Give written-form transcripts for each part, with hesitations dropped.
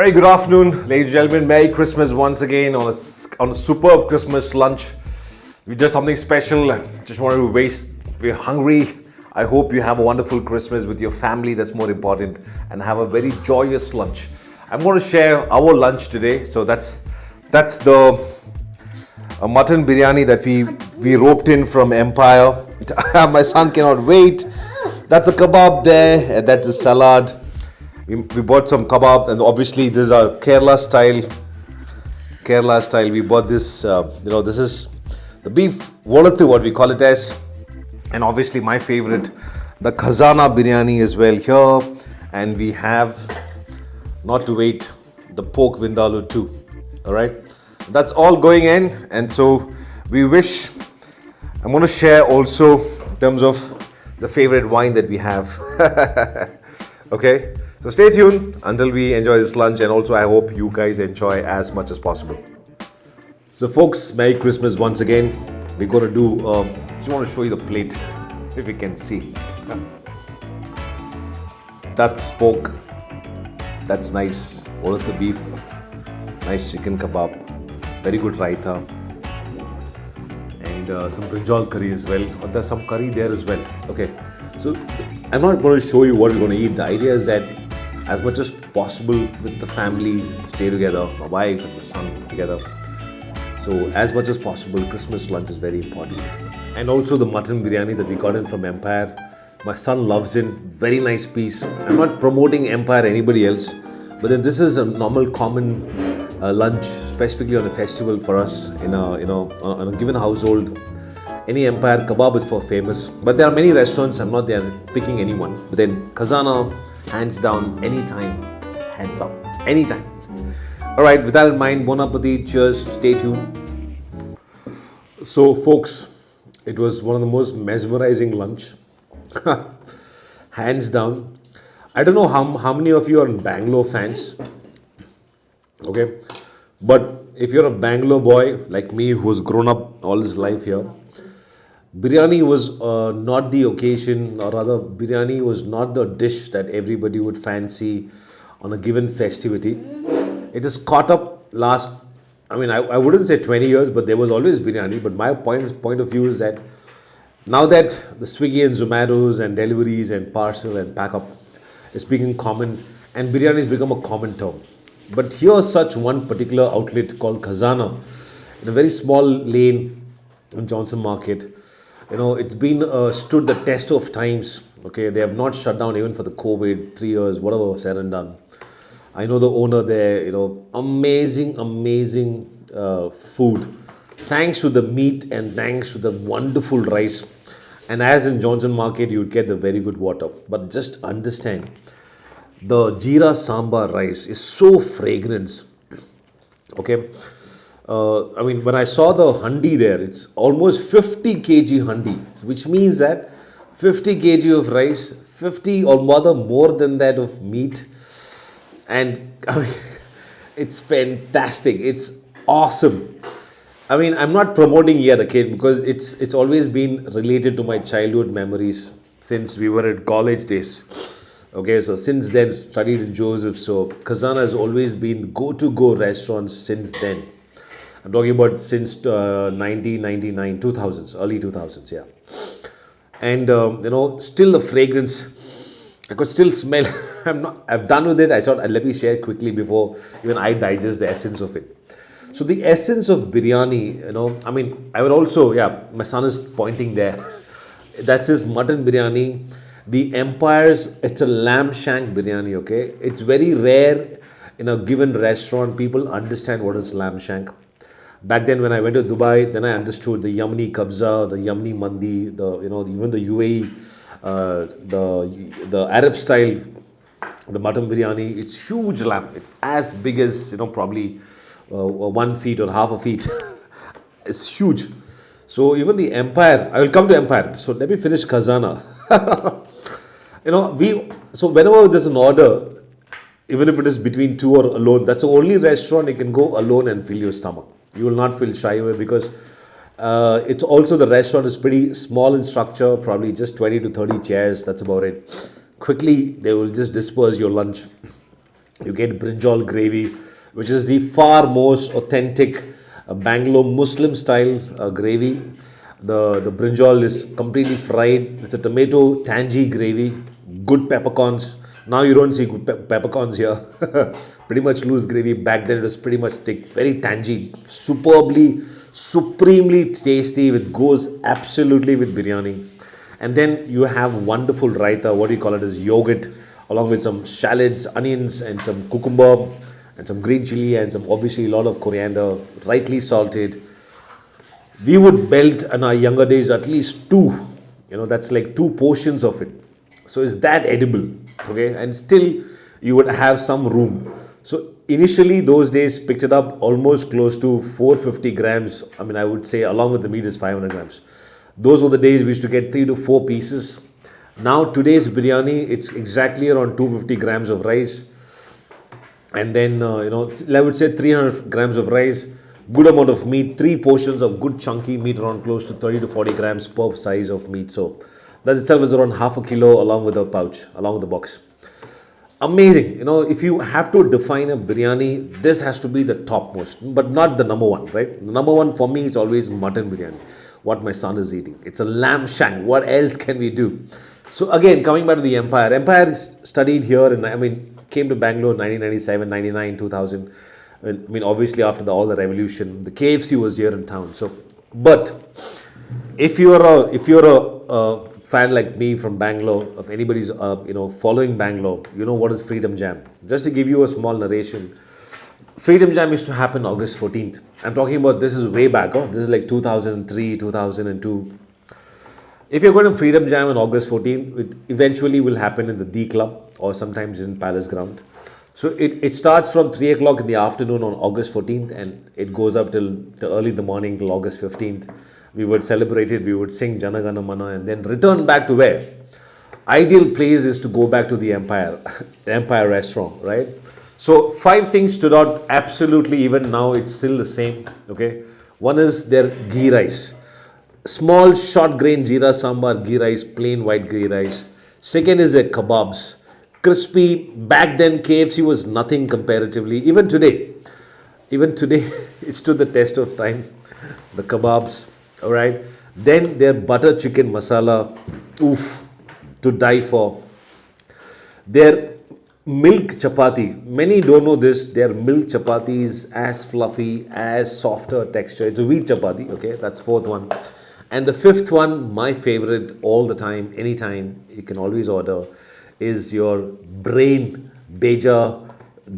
Very good afternoon, ladies and gentlemen. Merry Christmas once again on a superb Christmas lunch. We did something special. Just wanted to waste. We're hungry. I hope you have a wonderful Christmas with your family. That's more important, and have a very joyous lunch. I'm going to share our lunch today. So that's the mutton biryani that we roped in from Empire. My son cannot wait. That's a kebab there. And that's a salad. We bought some kebab, and obviously these are Kerala style. We bought this. This is the beef Ullarthu, what we call it as, and obviously my favorite, the Khazana Biryani as well here. And we have, not to wait, the Pork Vindaloo too. All right, that's all going in, and so we wish. I'm going to share also in terms of the favorite wine that we have. Okay. So stay tuned until we enjoy this lunch, and also I hope you guys enjoy as much as possible. So folks, Merry Christmas once again. We're going to do, just want to show you the plate, if you can see. That's pork, that's nice, Ularthu beef, nice chicken kebab, very good raita, and some brinjal curry as well. Or there's some curry there as well. Okay, so I'm not going to show you what we're going to eat. The idea is that as much as possible with the family, stay together, my wife and my son together. So as much as possible, Christmas lunch is very important. And also the mutton biryani that we got in from Empire. My son loves it, very nice piece. I'm not promoting Empire anybody else, but then this is a normal common lunch, specifically on a festival for us on a given household. Any Empire Kabab is for famous, but there are many restaurants. I'm not there picking anyone, but then Khazana, hands down, anytime, hands up, anytime. All right, with that in mind, bon appetit, cheers, stay tuned. So folks, it was one of the most mesmerizing lunch, hands down. I don't know how many of you are Bangalore fans, okay, but if you're a Bangalore boy like me who's grown up all his life here, biryani was not the occasion, or rather biryani was not the dish that everybody would fancy on a given festivity. It is caught up I wouldn't say 20 years, but there was always biryani. But my point of view is that now that the Swiggy and Zomatos and deliveries and parcel and pack up is becoming common, and biryani has become a common term. But here's such one particular outlet called Khazana in a very small lane in Johnson Market. It's been stood the test of times. Okay, they have not shut down even for the COVID, 3 years, whatever said and done. I know the owner there. Amazing food. Thanks to the meat and thanks to the wonderful rice. And as in Johnson Market, you would get the very good water. But just understand, the jeera sambar rice is so fragrant. Okay. When I saw the handi there, it's almost 50 kg handi, which means that 50 kg of rice, 50 or more than that of meat, and it's fantastic. It's awesome. I'm not promoting yet, okay, because it's always been related to my childhood memories since we were at college days. Okay, so since then studied in Joseph, so Khazana has always been go-to-go restaurants since then. I'm talking about since 1999, 2000s, early 2000s, yeah. And, still the fragrance, I could still smell. I'm done with it. I thought, let me share quickly before even I digest the essence of it. So the essence of biryani, I would also, my son is pointing there. That's his mutton biryani. The Empire's, it's a lamb shank biryani, okay. It's very rare in a given restaurant. People understand what is lamb shank. Back then, when I went to Dubai, then I understood the Yamni kabza, the Yamni mandi, even the UAE, the Arab style, the mutton biryani. It's huge lamb. It's as big as probably 1 feet or half a feet. It's huge. So even the Empire, I will come to Empire. So let me finish Khazana. So whenever there's an order, even if it is between two or alone, that's the only restaurant you can go alone and fill your stomach. You will not feel shy away because it's also, the restaurant is pretty small in structure, probably just 20 to 30 chairs. That's about it. Quickly, they will just disperse your lunch. You get brinjal gravy, which is the far most authentic Bangalore Muslim style gravy. The brinjal is completely fried. It's a tomato tangy gravy, good peppercorns. Now you don't see good peppercorns here. Pretty much loose gravy. Back then it was pretty much thick, very tangy, supremely tasty. It goes absolutely with biryani. And then you have wonderful raita, what do you call it, as yogurt, along with some shallots, onions, and some cucumber, and some green chili, and some obviously a lot of coriander, lightly salted. We would belt in our younger days at least two, that's like two portions of it. So is that edible? Okay, and still you would have some room. So initially those days picked it up almost close to 450 grams. I mean, I would say along with the meat is 500 grams. Those were the days we used to get 3 to 4 pieces. Now today's biryani, it's exactly around 250 grams of rice. And then, I would say 300 grams of rice, good amount of meat, 3 portions of good chunky meat, around close to 30 to 40 grams per size of meat. So that itself is around half a kilo along with the pouch, along with the box. Amazing. If you have to define a biryani, this has to be the topmost, but not the number one, right? The number one for me is always mutton biryani, what my son is eating. It's a lamb shank. What else can we do? So again, coming back to the Empire. Empire studied here and came to Bangalore in 1997, 99, 2000. Obviously after all the revolution, the KFC was here in town. So, but if you're a fan like me from Bangalore, if anybody's following Bangalore, you know what is Freedom Jam. Just to give you a small narration, Freedom Jam used to happen August 14th. I'm talking about, this is way back. This is like 2003, 2002. If you're going to Freedom Jam on August 14th, it eventually will happen in the D Club or sometimes in Palace Ground. So it starts from 3 o'clock in the afternoon on August 14th and it goes up till early in the morning till August 15th. We would celebrate it, we would sing Jana Gana Mana and then return back to where? Ideal place is to go back to the Empire, the Empire restaurant, right? So 5 things stood out absolutely, even now it's still the same, okay? One is their ghee rice. Small short grain jeera sambar ghee rice, plain white ghee rice. Second is their kebabs. Crispy. Back then KFC was nothing comparatively. Even today it stood the test of time. The kebabs, alright. Then their butter chicken masala, oof, to die for. Their milk chapati. Many don't know this. Their milk chapati is as fluffy, as softer texture. It's a wheat chapati, okay? That's 4th one. And the 5th one, my favorite all the time, anytime, you can always order, is your brain beja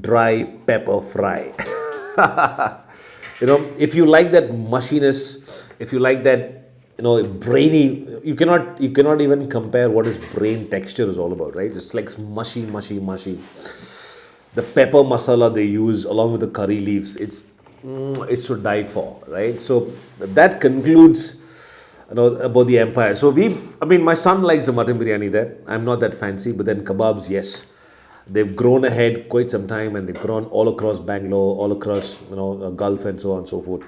dry pepper fry. If you like that mushiness, if you like that, brainy, you cannot even compare what is brain texture is all about, right? It's like mushy. The pepper masala they use along with the curry leaves, it's to die for, right? So that concludes about the Empire. So my son likes the mutton biryani there. I'm not that fancy, but then kebabs, yes. They've grown ahead quite some time and they've grown all across Bangalore, all across, Gulf and so on and so forth.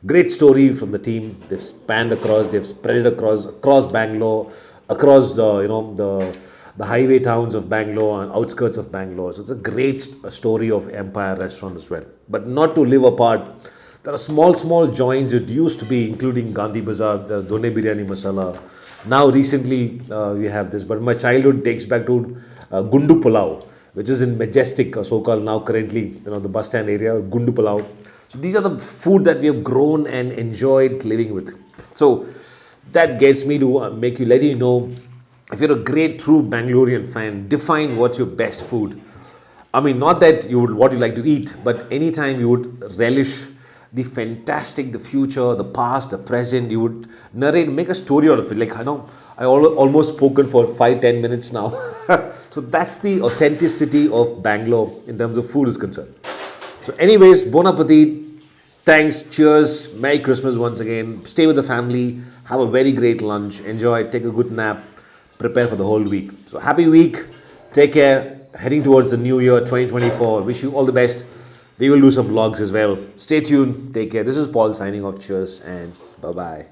Great story from the team. They've spanned across, they've spread it across Bangalore, across the highway towns of Bangalore and outskirts of Bangalore. So it's a great story of Empire restaurant as well. But not to live apart. There are small joints it used to be, including Gandhi Bazaar, the Done Biryani Masala. Now recently we have this, but my childhood takes back to Gundu Pulao, which is in Majestic, so-called now currently, the bus stand area, Gundu Pulao. So these are the food that we have grown and enjoyed living with. So that gets me to let you know, if you're a great true Bangalorean fan, define what's your best food. Not that what you like to eat, but anytime you would relish the fantastic, the future, the past, the present, you would narrate, make a story out of it. Like, I almost spoken for 5-10 minutes now. So that's the authenticity of Bangalore in terms of food is concerned. So anyways, bon appetit. Thanks, cheers, Merry Christmas once again. Stay with the family, have a very great lunch, enjoy, take a good nap, prepare for the whole week. So happy week, take care, heading towards the new year 2024. Wish you all the best. We will do some vlogs as well. Stay tuned. Take care. This is Paul signing off. Cheers and bye-bye.